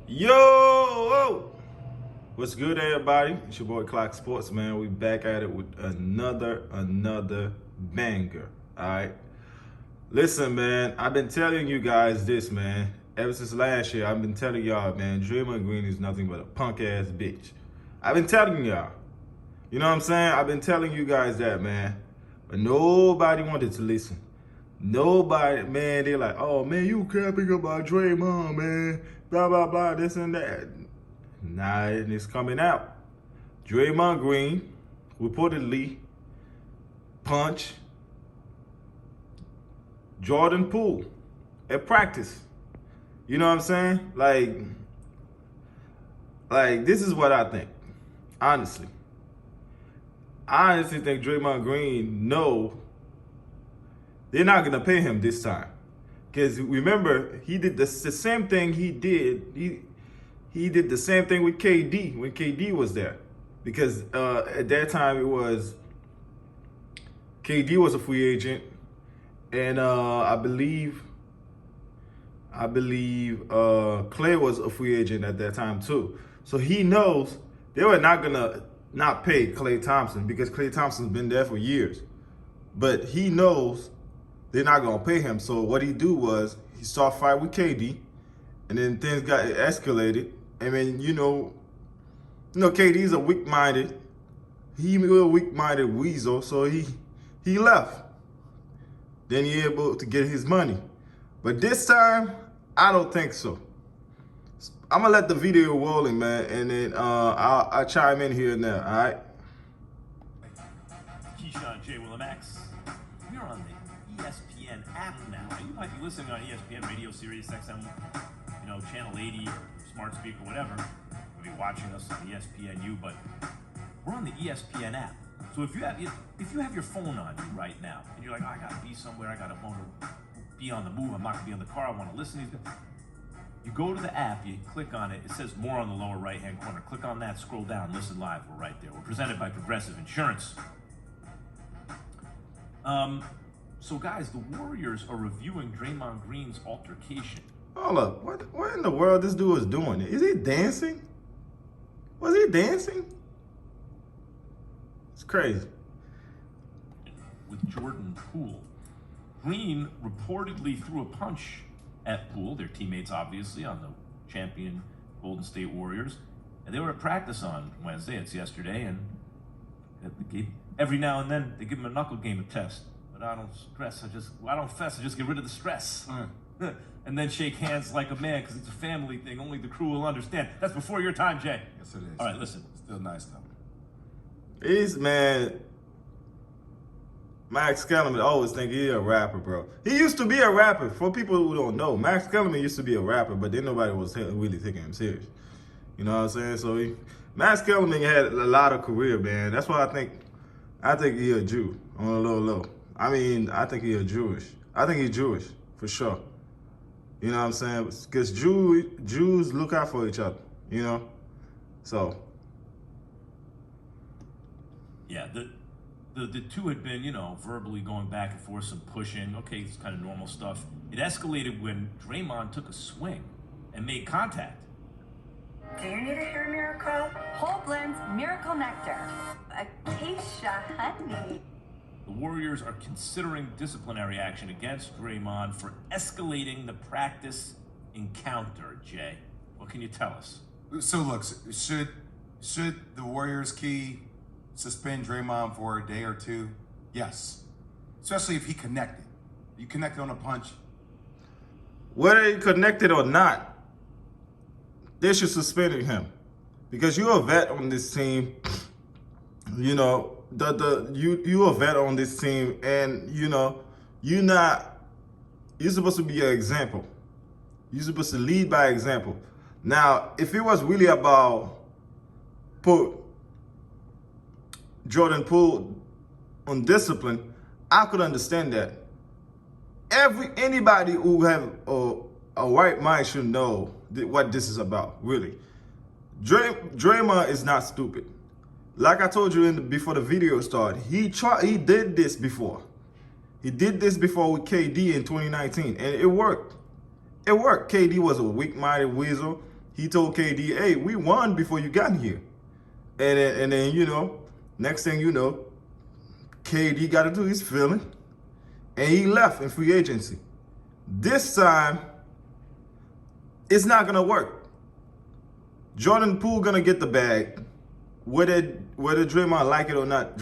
Yo! What's good, everybody? It's your boy Clock Sports, man. We back at it with another banger. All right. Listen, man. I've been telling you guys this, man. Ever since last year, I've been telling y'all, man. Draymond Green is nothing but a punk ass bitch. I've been telling y'all. You know what I'm saying? I've been telling you guys that, man. But nobody wanted to listen. Nobody, man. They're like, oh man, you capping about Draymond, man. Blah blah blah, this and that. Nah, it's coming out. Draymond Green reportedly punched Jordan Poole at practice. You know what I'm saying? Like this is what I think. Honestly. I honestly think Draymond Green they're not gonna pay him this time. Because remember, he did the same thing he did. He did the same thing with KD when KD was there. Because at that time KD was a free agent, and I believe Clay was a free agent at that time too. So he knows they were not gonna not pay Klay Thompson because Klay Thompson's been there for years. But he knows they're not gonna pay him. So what he do was he started fight with KD, and then things got escalated. I mean, KD's a weak-minded weasel, so he left. Then he able to get his money. But this time, I don't think so. I'm gonna let the video rolling, man, and then I'll chime in here and there, all right? Keyshawn J. Willimax. We're on the ESPN app now. You might be listening on ESPN Radio, Sirius XM, Channel 80, smart speaker, whatever. You'll be watching us on ESPNU, but we're on the ESPN app. So if you have your phone on you right now, and you're like, I gotta be somewhere, I gotta be on the move, I'm not gonna be in the car, I want to listen to these guys. You go to the app, you click on it, it says more on the lower right-hand corner. Click on that, scroll down, listen live, we're right there. We're presented by Progressive Insurance. So guys, the Warriors are reviewing Draymond Green's altercation. Hold up, what in the world this dude is doing? Is he dancing? Was he dancing? It's crazy. With Jordan Poole. Green reportedly threw a punch at Poole, their teammates obviously, on the champion Golden State Warriors. And they were at practice on Wednesday, it's yesterday, and every now and then they give him a knuckle game test. But I don't fess, I just get rid of the stress. And then shake hands like a man, because it's a family thing, only the crew will understand. That's before your time, Jay. Yes, it is. All right, listen. Still nice, though. Max Kellerman always think he's a rapper, bro. He used to be a rapper. For people who don't know, Max Kellerman used to be a rapper, but then nobody was really taking him serious. You know what I'm saying? So Max Kellerman had a lot of career, man. That's why I think he's a Jew on a low. I mean, I think he's Jewish. I think he's Jewish, for sure. You know what I'm saying? Because Jews look out for each other, So. Yeah, the two had been, verbally going back and forth, some pushing. Okay, it's kind of normal stuff. It escalated when Draymond took a swing and made contact. Do you need a hair miracle? Whole blends miracle nectar. Acacia honey. The Warriors are considering disciplinary action against Draymond for escalating the practice encounter, Jay. What can you tell us? So look, should the Warriors suspend Draymond for a day or two? Yes. Especially if he connected. You connected on a punch. Whether he connected or not, they should suspend him. Because you're a vet on this team. You're a vet on this team, and you're supposed to be an example. You're supposed to lead by example. Now, if it was really about put Jordan Poole on discipline, I could understand that. Anybody who have a right mind should know what this is about, really. Draymond is not stupid. Like I told you before the video started, he did this before. He did this before with KD in 2019, and it worked. It worked. KD was a weak-minded weasel. He told KD, hey, we won before you got here. And then, you know, next thing you know, KD got into his feeling, and he left in free agency. This time, it's not going to work. Jordan Poole going to get the bag, whether Draymond like it or not.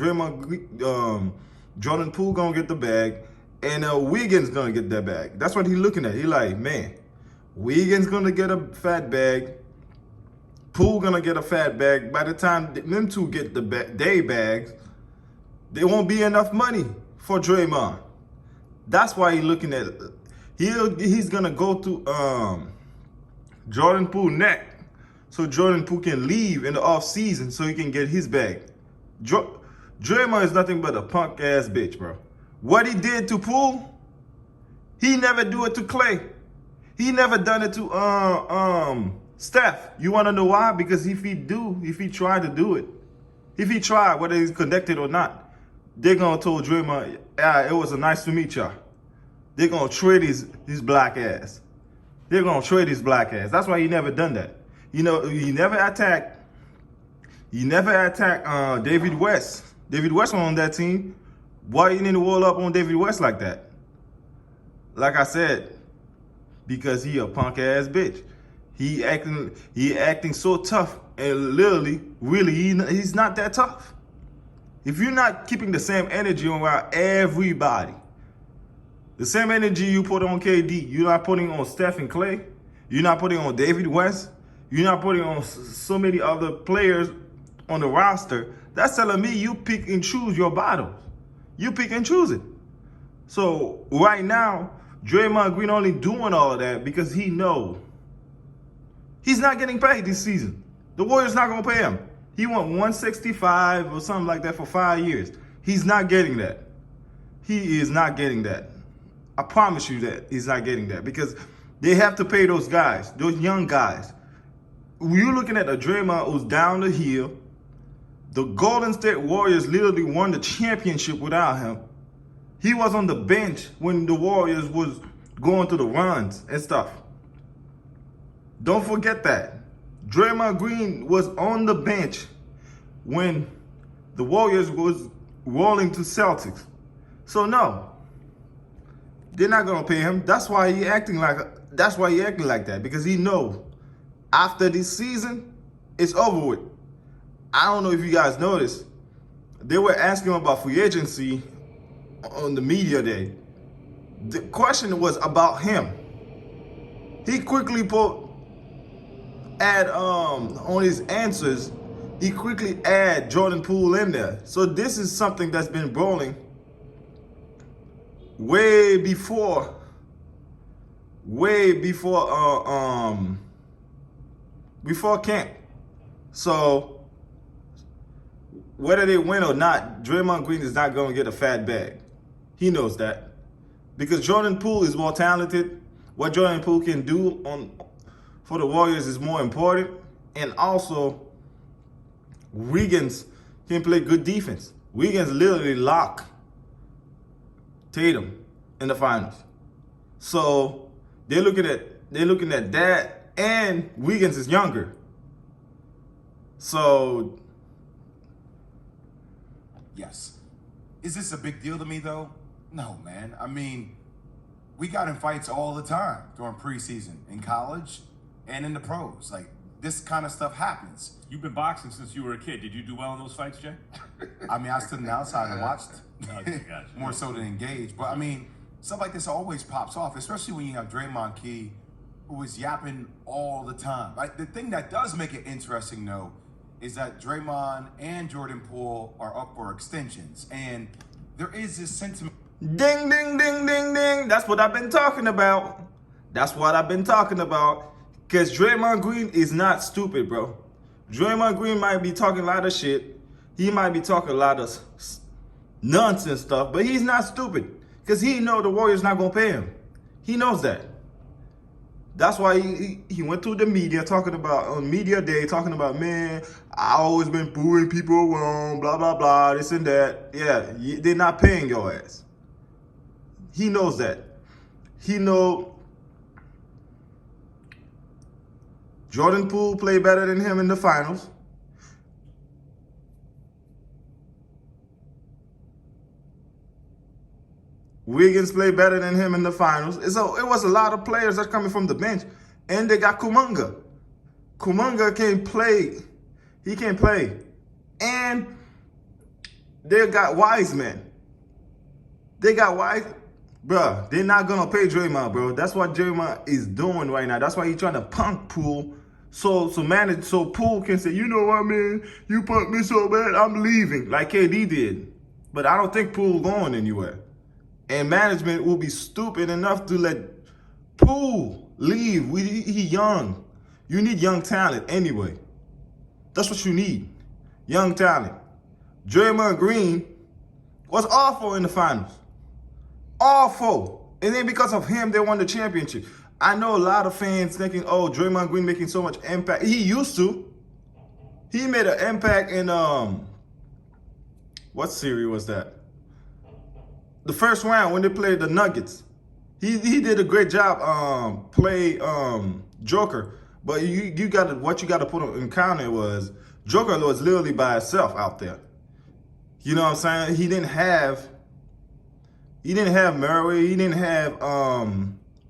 Jordan Poole going to get the bag, and Wiggins going to get that bag. That's what he's looking at. He like, man, Wiggins going to get a fat bag. Poole going to get a fat bag. By the time them two get the day bags, there won't be enough money for Draymond. That's why he's looking at he's going to go to Jordan Poole neck, so Jordan Poole can leave in the offseason so he can get his bag. Draymond is nothing but a punk ass bitch, bro. What he did to Poole, he never do it to Clay. He never done it to Steph. You want to know why? Because if he tried to do it, if he tried, whether he's connected or not, they're gonna tell Draymond, it was a nice to meet y'all. They're gonna trade his black ass. They're gonna trade his black ass. That's why he never done that. You know, he never attacked David West. David West was on that team. Why you need to roll up on David West like that? Like I said, because he a punk ass bitch. He acting so tough, and literally, really, he's not that tough. If you're not keeping the same energy around everybody, the same energy you put on KD, you're not putting on Steph and Clay, you're not putting on David West, you're not putting on so many other players on the roster, that's telling me you pick and choose your battles. You pick and choose it. So right now, Draymond Green only doing all of that because he knows he's not getting paid this season. The Warriors not going to pay him. He want 165 or something like that for 5 years. He's not getting that. He is not getting that. I promise you that he's not getting that because they have to pay those guys, those young guys. When you're looking at a Draymond who's down the hill, the Golden State Warriors literally won the championship without him. He was on the bench when the Warriors was going through the runs and stuff. Don't forget that. Draymond Green was on the bench when the Warriors was rolling to Celtics. So no, they're not gonna pay him. That's why he acting like that, because he knows after this season, it's over with. I don't know if you guys noticed, they were asking him about free agency on the media day. The question was about him. He quickly on his answers, he quickly add Jordan Poole in there. So this is something that's been rolling way before camp. So whether they win or not, Draymond Green is not going to get a fat bag. He knows that. Because Jordan Poole is more talented. What Jordan Poole can do for the Warriors is more important. And also, Wiggins can play good defense. Wiggins literally locked Tatum in the finals. So they're looking at that, and Wiggins is younger. So yes. Is this a big deal to me though? No, man. I mean, we got in fights all the time during preseason, in college and in the pros. Like, this kind of stuff happens. You've been boxing since you were a kid. Did you do well in those fights, Jay? I mean, I stood on the outside and watched Gotcha. more so than engaged. But I mean, stuff like this always pops off, especially when you have Draymond Key, who is yapping all the time. Like, the thing that does make it interesting, though, is that Draymond and Jordan Poole are up for extensions. And there is this sentiment. ding, ding, ding, ding, ding. That's what I've been talking about. That's what I've been talking about. Because Draymond Green is not stupid, bro. Draymond Green might be talking a lot of shit. He might be talking a lot of nonsense stuff, but he's not stupid. Because he knows the Warriors not going to pay him. He knows that. That's why he went to the media talking about, on media day, talking about, man, I always been booing people wrong, blah, blah, blah, this and that. Yeah, they're not paying your ass. He knows that. He know Jordan Poole played better than him in the finals. Wiggins played better than him in the finals. So it was a lot of players that coming from the bench. And they got Kuminga. Kuminga can't play. He can't play. And they got Wiseman. They got Wiseman. Bruh, they're not going to pay Draymond, bro. That's what Draymond is doing right now. That's why he's trying to punk Poole. So Poole can say, you know what, man? You punked me so bad, I'm leaving. Like KD did. But I don't think Poole going anywhere. And management will be stupid enough to let Poole leave. He young. You need young talent anyway. That's what you need. Young talent. Draymond Green was awful in the finals. Awful. And then because of him, they won the championship. I know a lot of fans thinking, oh, Draymond Green making so much impact. He used to. He made an impact in, what series was that? The first round when they played the Nuggets. He did a great job play Joker. But what you got to put in counter was Joker was literally by himself out there. You know what I'm saying? He didn't have Murray. He didn't have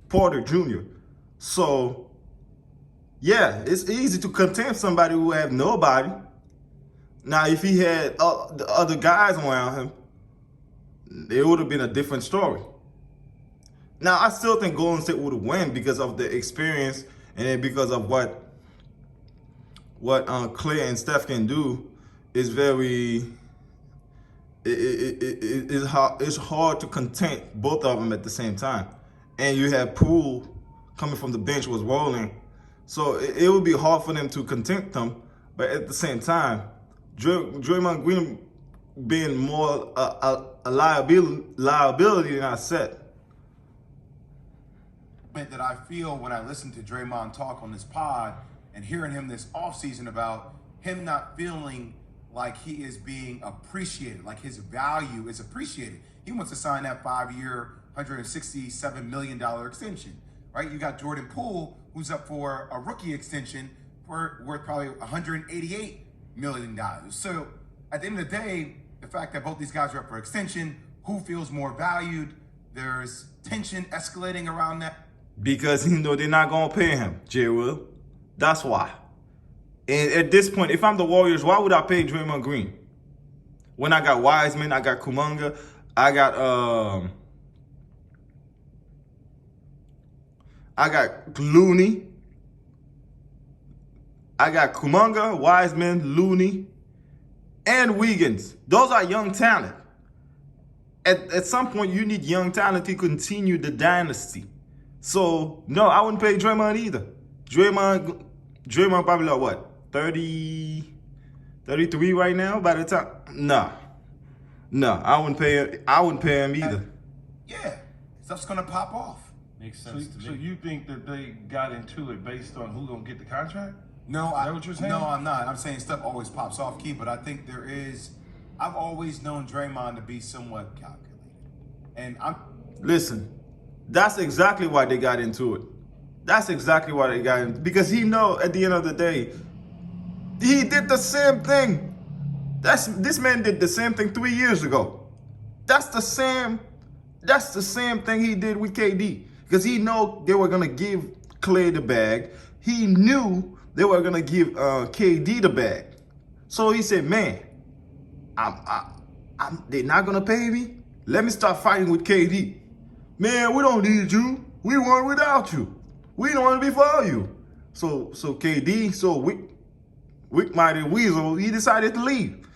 Porter Jr. So yeah, it's easy to contain somebody who have nobody. Now, if he had the other guys around him, it would have been a different story. Now, I still think Golden State would have won because of the experience and then because of what Clay and Steph can do is very. It's hard to contain both of them at the same time, and you have Poole coming from the bench was rolling, so it would be hard for them to contain them. But at the same time, Draymond Green being more a liability than I said. That I feel when I listen to Draymond talk on this pod and hearing him this offseason about him not feeling like he is being appreciated, like his value is appreciated. He wants to sign that 5-year, $167 million extension, right? You got Jordan Poole, who's up for a rookie extension worth probably $188 million. So at the end of the day, the fact that both these guys are up for extension, who feels more valued? There's tension escalating around that. Because you know they're not gonna pay him, J. Will. That's why. And at this point, if I'm the Warriors, why would I pay Draymond Green? When I got Wiseman, I got Kuminga, I got Looney, I got Kuminga, Wiseman, Looney, and Wiggins. Those are young talent. At some point, you need young talent to continue the dynasty. So, no, I wouldn't pay Draymond either. Draymond probably like what, 30, 33 right now by the time? No, I wouldn't pay him either. Yeah, stuff's gonna pop off. Makes sense to me. So you think that they got into it based on who gonna get the contract? No, Is that what you're saying? No, I'm not. I'm saying stuff always pops off, Key, but I think I've always known Draymond to be somewhat calculated. And Listen, that's exactly why they got into it. That's exactly why they got into it. Because he know at the end of the day, he did the same thing. This man did the same thing 3 years ago. That's the same thing he did with KD. Because he know they were gonna give Clay the bag. He knew they were gonna give KD the bag. So he said, man, they're not gonna pay me. Let me start fighting with KD. Man, we don't need you. We want without you. We don't want to be for you. So KD, Wick Mighty Weasel, he decided to leave.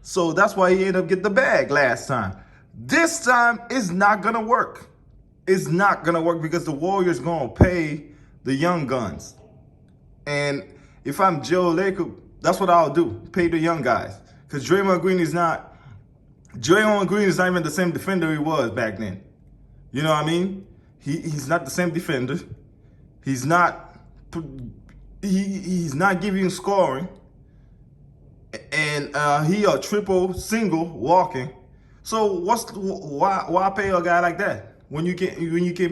So that's why he ended up getting the bag last time. This time, it's not going to work. It's not going to work because the Warriors going to pay the young guns. And if I'm Joe Laker, that's what I'll do. Pay the young guys. Because Draymond Green is not even the same defender he was back then. You know what I mean? He's not the same defender. He's not giving you scoring. And he a triple single walking. So why pay a guy like that? When you can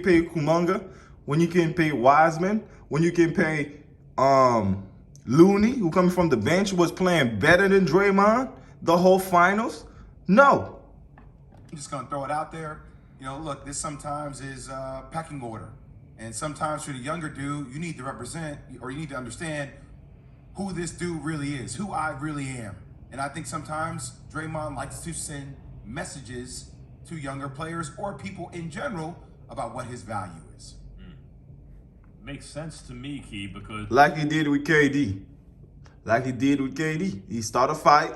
pay Kuminga, when you can pay Wiseman, when you can pay Looney, who coming from the bench, was playing better than Draymond the whole finals? No. I'm just gonna throw it out there. You know, look, this sometimes is pecking order. And sometimes for the younger dude, you need to represent, or you need to understand who this dude really is, who I really am. And I think sometimes Draymond likes to send messages to younger players or people in general about what his value is. Makes sense to me, Key, because Like he did with KD. He started a fight.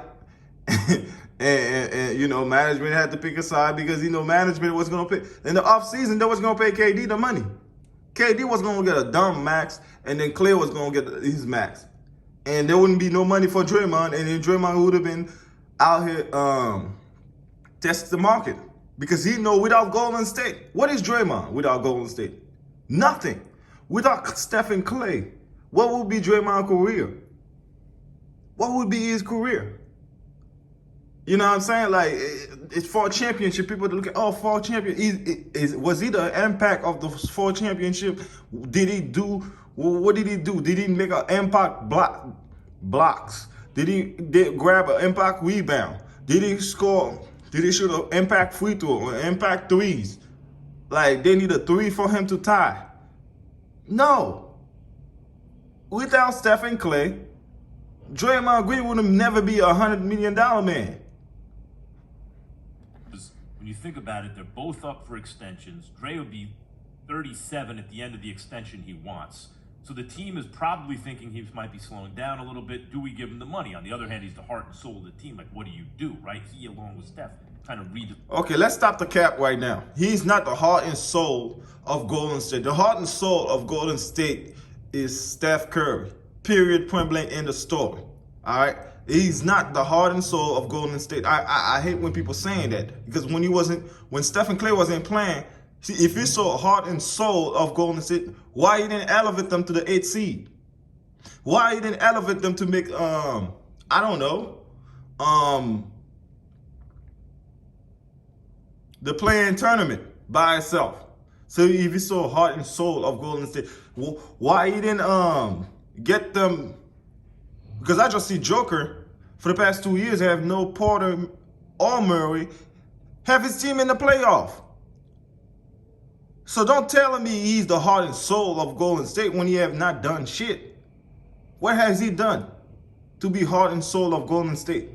and you know, management had to pick a side because, you know, management was going to pay. In the offseason, they was going to pay KD the money. KD was going to get a dumb max, and then Clay was going to get his max. And there wouldn't be no money for Draymond, and then Draymond would have been out here testing the market. Because he know without Golden State, what is Draymond without Golden State? Nothing. Without Steph and Clay, what would be Draymond's career? What would be his career? You know what I'm saying? Like, it's for a championship. People look at, oh, for a champion. Was he the impact of the 4 championship? Did he do, what did he do? Did he make an impact blocks? Did he grab an impact rebound? Did he score? Did he shoot an impact free throw or impact threes? Like, they need a 3 for him to tie. No. Without Steph and Clay, Draymond Green would never be $100 million man. when you think about it, they're both up for extensions. Dre would be 37 at the end of the extension he wants. So the team is probably thinking he might be slowing down a little bit. Do we give him the money? On the other hand, he's the heart and soul of the team. Like, what do you do, right? He, along with Steph, kind of read. Okay, let's stop the cap right now. He's not the heart and soul of Golden State. The heart and soul of Golden State is Steph Curry. Period, point blank, end of story. All right? He's not the heart and soul of Golden State. I hate when people saying that, because when Steph and Clay wasn't playing, see, if you saw heart and soul of Golden State, why you didn't elevate them to the 8th seed? Why you didn't elevate them to make I don't know, the play-in tournament by itself? So if you saw heart and soul of Golden State, why you didn't get them? Because I just see Joker for the past 2 years have no Porter or Murray have his team in the playoff. So don't tell me he's the heart and soul of Golden State when he have not done shit. What has he done to be heart and soul of Golden State?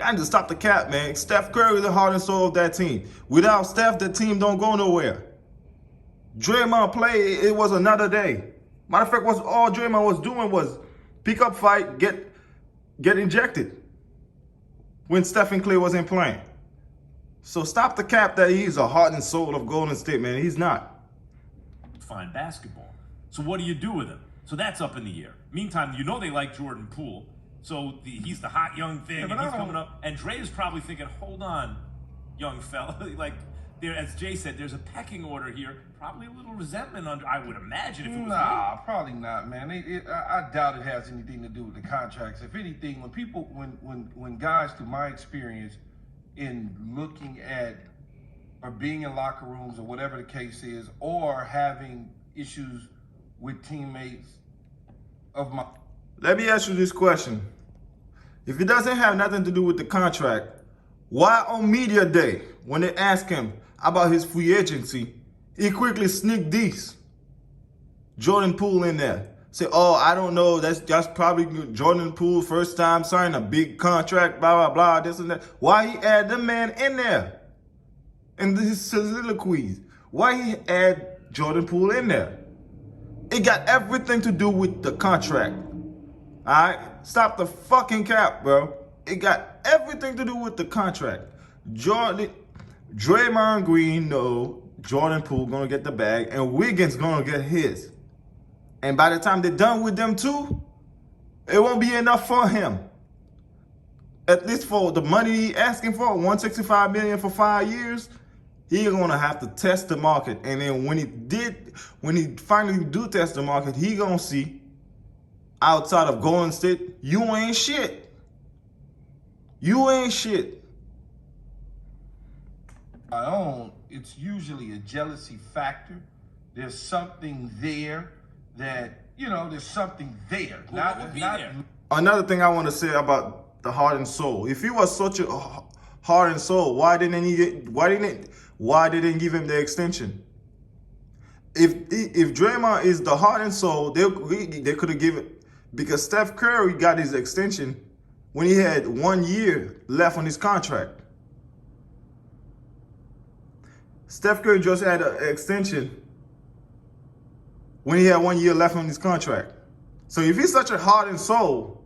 I need to stop the cap, man. Steph Curry is the heart and soul of that team. Without Steph, the team don't go nowhere. Draymond play, it was another day. Matter of fact, all Draymond was doing was pick up fight, get injected when Steph and Clay wasn't playing. So stop the cap that he's a heart and soul of Golden State, man. He's not. Fine basketball. So what do you do with him? So that's up in the air. Meantime, you know they like Jordan Poole. So he's the hot young thing, and he's coming up. And Dre is probably thinking, hold on, young fella. Like, there, as Jay said, there's a pecking order here. Probably a little resentment under, I would imagine, if it was Nah, probably not, man. I doubt it has anything to do with the contracts. If anything, when guys, through my experience, in looking at or being in locker rooms or whatever the case is, or having issues with teammates of my... Let me ask you this question. If it doesn't have nothing to do with the contract, why on media day, when they ask him about his free agency, he quickly sneaked these Jordan Poole in there? Say, oh, I don't know, that's probably Jordan Poole first time signing a big contract, blah, blah, blah, this and that. Why he add the man in there? And this is soliloquies. Why he add Jordan Poole in there? It got everything to do with the contract. All right? Stop the fucking cap, bro. It got everything to do with the contract. Draymond Green know Jordan Poole gonna get the bag, and Wiggins gonna get his. And by the time they're done with them two, it won't be enough for him. At least for the money he asking for, $165 million for 5 years, he's gonna have to test the market. And then when he finally do test the market, he gonna see outside of Golden State, you ain't shit. You ain't shit. My own, it's usually a jealousy factor. There's something there that there's something there. Well, what would be there? Another thing I want to say about the heart and soul. If he was such a heart and soul, why didn't give him the extension? If Draymond is the heart and soul, they could have given, because Steph Curry got his extension when he had 1 year left on his contract. Steph Curry just had an extension when he had 1 year left on his contract. So if he's such a heart and soul,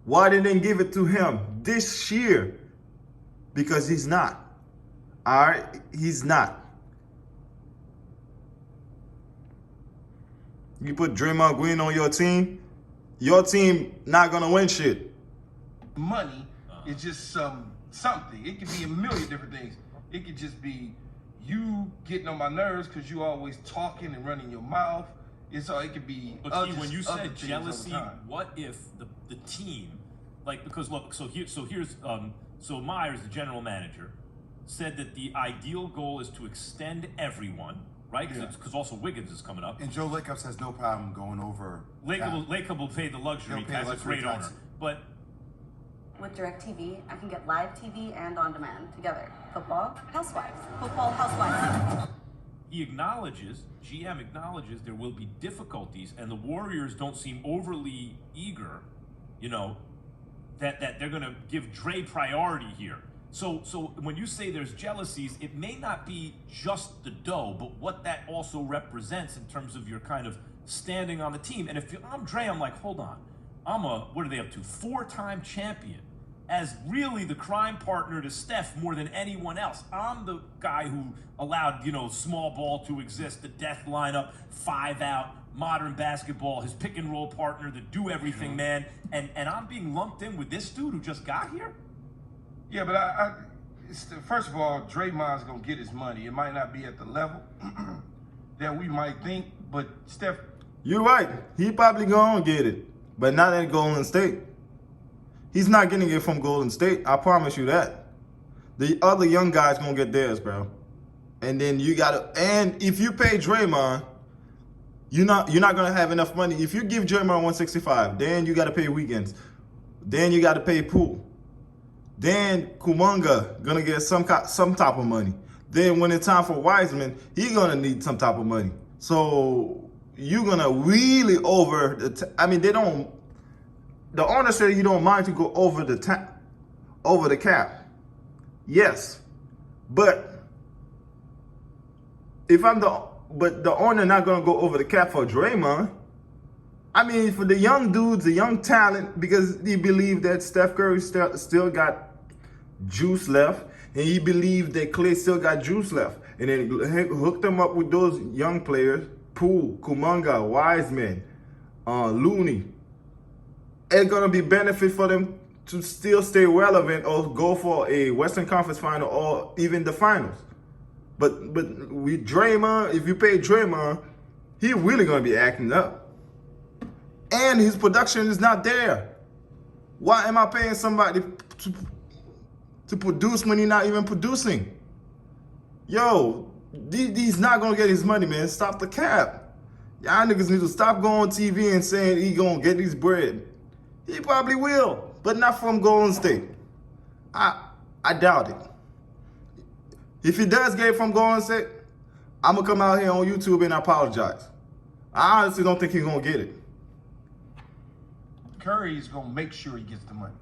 why didn't they give it to him this year? Because he's not. All right? He's not. You put Draymond Green on your team not gonna win shit. Money is just something. It could be a million different things. It could just be you getting on my nerves because you always talking and running your mouth. It could be. But T, when you said jealousy, what if the team, like, because look, so here's Myers, the general manager, said that the ideal goal is to extend everyone, right? Because also Wiggins is coming up. And Joe Lacob has no problem going over. Lacob will pay the luxury as a great owner. But with DirecTV, I can get live TV and on demand together. Football, Housewives. Football, Housewives. GM acknowledges there will be difficulties, and the Warriors don't seem overly eager, that they're going to give Dre priority here. So when you say there's jealousies, it may not be just the dough, but what that also represents in terms of your kind of standing on the team. And if I'm Dre, I'm like, hold on. What are they up to? 4-time champion. As really the crime partner to Steph more than anyone else. I'm the guy who allowed, small ball to exist, the death lineup, 5 out, modern basketball, his pick and roll partner, the do everything man. And I'm being lumped in with this dude who just got here? Yeah, but first of all, Draymond's going to get his money. It might not be at the level that we might think, but Steph. You're right. He probably going to get it, but not at Golden State. He's not getting it from Golden State. I promise you that. The other young guys going to get theirs, bro. And then and if you pay Draymond, you're not going to have enough money. If you give Draymond 165, then you got to pay Wiggins. Then you got to pay Poole. Then Kuminga going to get some type of money. Then when it's time for Wiseman, he's going to need some type of money. So you're going to really over the owner said he don't mind to go over the cap. Yes. But the owner not going to go over the cap for Draymond. I mean, for the young dudes, the young talent, because he believed that Steph Curry still got juice left, and he believed that Klay still got juice left. And then hooked them up with those young players, Poole, Kuminga, Wiseman, Looney. It's going to be benefit for them to still stay relevant or go for a Western Conference final or even the finals. But with Draymond, if you pay Draymond, he really going to be acting up. And his production is not there. Why am I paying somebody to produce when he's not even producing? Yo, he's not going to get his money, man. Stop the cap. Y'all niggas need to stop going on TV and saying he going to get his bread. He probably will, but not from Golden State. I doubt it. If he does get it from Golden State, I'm going to come out here on YouTube and apologize. I honestly don't think he's going to get it. Curry's going to make sure he gets the money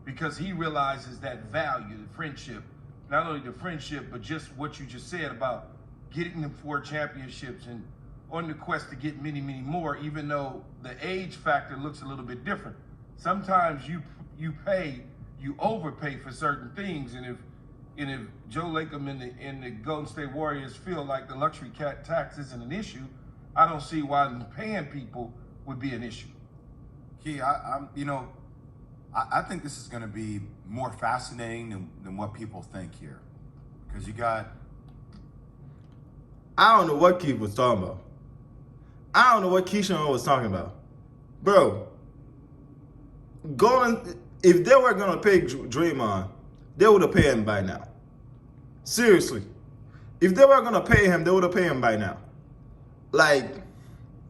because he realizes that value, the friendship, not only the friendship, but just what you just said about getting them 4 championships and on the quest to get many, many more, even though the age factor looks a little bit different. Sometimes you overpay for certain things, and if Joe Lacob and the Golden State Warriors feel like the luxury tax isn't an issue, I don't see why paying people would be an issue. Key, I think this is going to be more fascinating than what people think here, because you got. I don't know what Keith was talking about. I don't know what Keyshawn was talking about, bro. If they were gonna pay Draymond, they would have paid him by now. Seriously, if they were gonna pay him, they would have paid him by now. Like,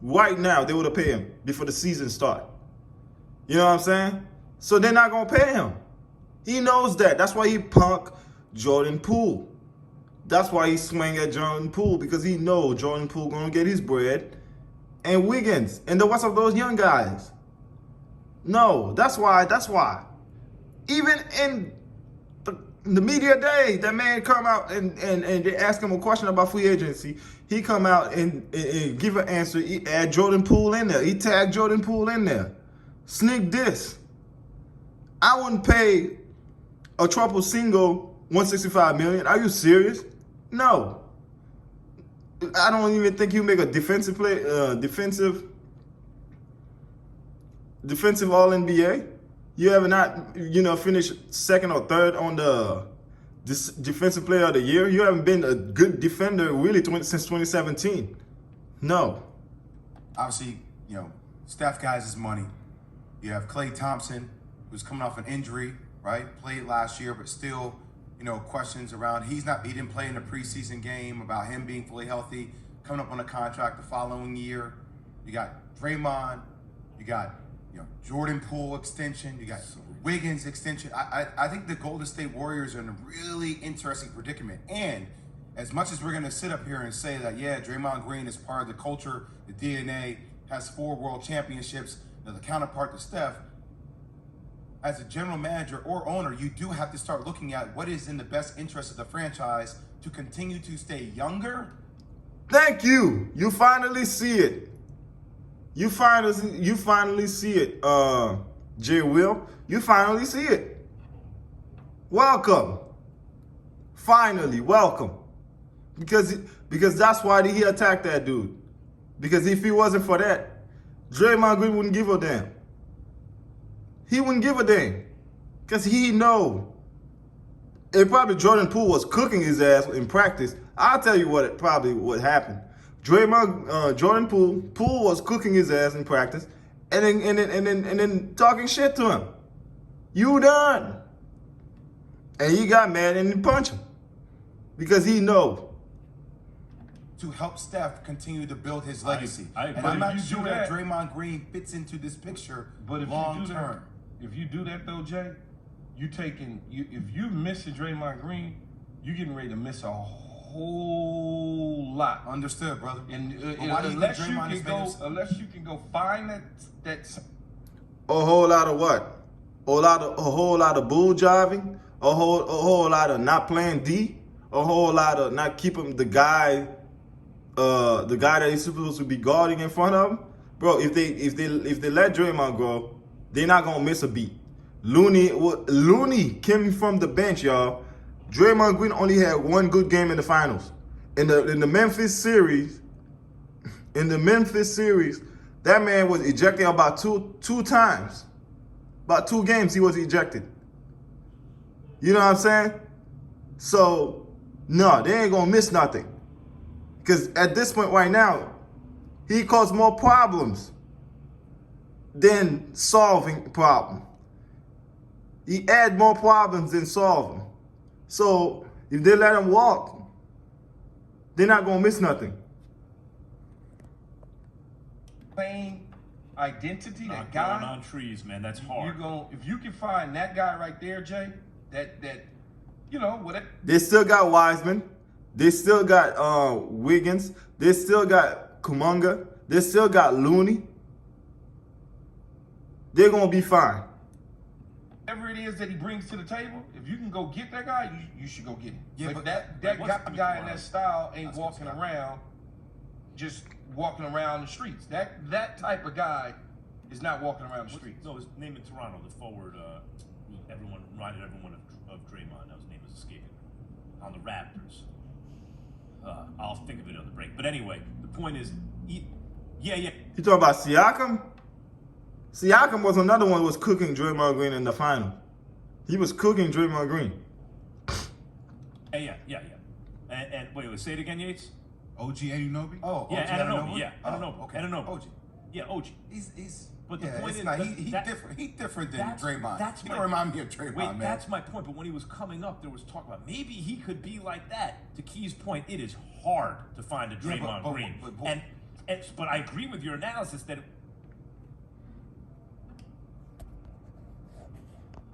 right now, they would have paid him before the season start. You know what I'm saying? So they're not going to pay him. He knows that. That's why he punk Jordan Poole. That's why he swing at Jordan Poole, because he knows Jordan Poole going to get his bread. And Wiggins and the rest of those young guys. No, that's why. Even in the media day, that man come out and they ask him a question about free agency. He come out and give an answer. He add Jordan Poole in there. He tagged Jordan Poole in there. Sneak this. I wouldn't pay a triple single $165 million. Are you serious? No. I don't even think you make a defensive play, defensive All NBA. You have not, finished second or third on the defensive player of the year. You haven't been a good defender really since 2017. No. Obviously, Steph got his money. You have Klay Thompson, who's coming off an injury, right? Played last year, but still, questions around. He didn't play in the preseason game, about him being fully healthy, coming up on a contract the following year. You got Draymond, you got Jordan Poole extension, you got Wiggins extension. I think the Golden State Warriors are in a really interesting predicament. And as much as we're going to sit up here and say that, yeah, Draymond Green is part of the culture, the DNA, has 4 world championships, the counterpart to Steph, as a general manager or owner, you do have to start looking at what is in the best interest of the franchise to continue to stay younger. Thank you. You finally see it. You finally see it, J. Will. You finally see it. Welcome. Finally, welcome. Because that's why he attacked that dude. Because if he wasn't for that, Draymond Green wouldn't give a damn. He wouldn't give a damn. Because he know. If probably Jordan Poole was cooking his ass in practice, I'll tell you what happened. Jordan Poole was cooking his ass in practice, and then talking shit to him. You done. And he got mad and he punched him. Because he know. To help Steph continue to build his legacy. And I'm not sure that Draymond Green fits into this picture long term. If you do that though, Jay, if you miss a Draymond Green, you're getting ready to miss a whole lot. Understood, brother. And unless you can go find that. A whole lot of what? A whole lot of bull jiving. A whole lot of not playing D. A whole lot of not keeping the guy that he's supposed to be guarding in front of him. Bro, if they let Draymond go, they're not gonna miss a beat. Looney came from the bench, y'all. Draymond Green only had one good game in the finals. In the Memphis series, that man was ejected about two times. About 2 games he was ejected. You know what I'm saying? So, no, they ain't gonna miss nothing. Because at this point right now, he caused more problems than solving problems. He add more problems than solve them. So if they let him walk, they're not gonna miss nothing. Playing identity, Not that guy. growing on trees, man. That's hard. If you can find that guy right there, Jay, whatever. They still got Wiseman. They still got Wiggins. They still got Kuminga. They still got Looney. They're gonna be fine. Whatever it is that he brings to the table, if you can go get that guy, you should go get him. Yeah, but but that what's guy in that Toronto? style ain't walking around, just walking around the streets. That type of guy is not walking around the streets. No, his name in Toronto, the forward, everyone reminded everyone of Draymond. Now his name is escaping. On the Raptors. I'll think of it on the break. But anyway, the point is, yeah. You talking about Siakam? Siakam was another one who was cooking Draymond Green in the final. He was cooking Draymond Green. Yeah. And wait, say it again, Yates? OG Anunoby? Oh, Yeah, OG Anunoby. Yeah, Anunoby. Okay. Anunoby. OG. Yeah, OG. He's But the point is, he's different. He's different than Draymond. That's he don't remind me of Draymond, Wait, man. that's my point. But when he was coming up, there was talk about maybe he could be like that. To Key's point, it is hard to find a Draymond Green. but- And But I agree with your analysis that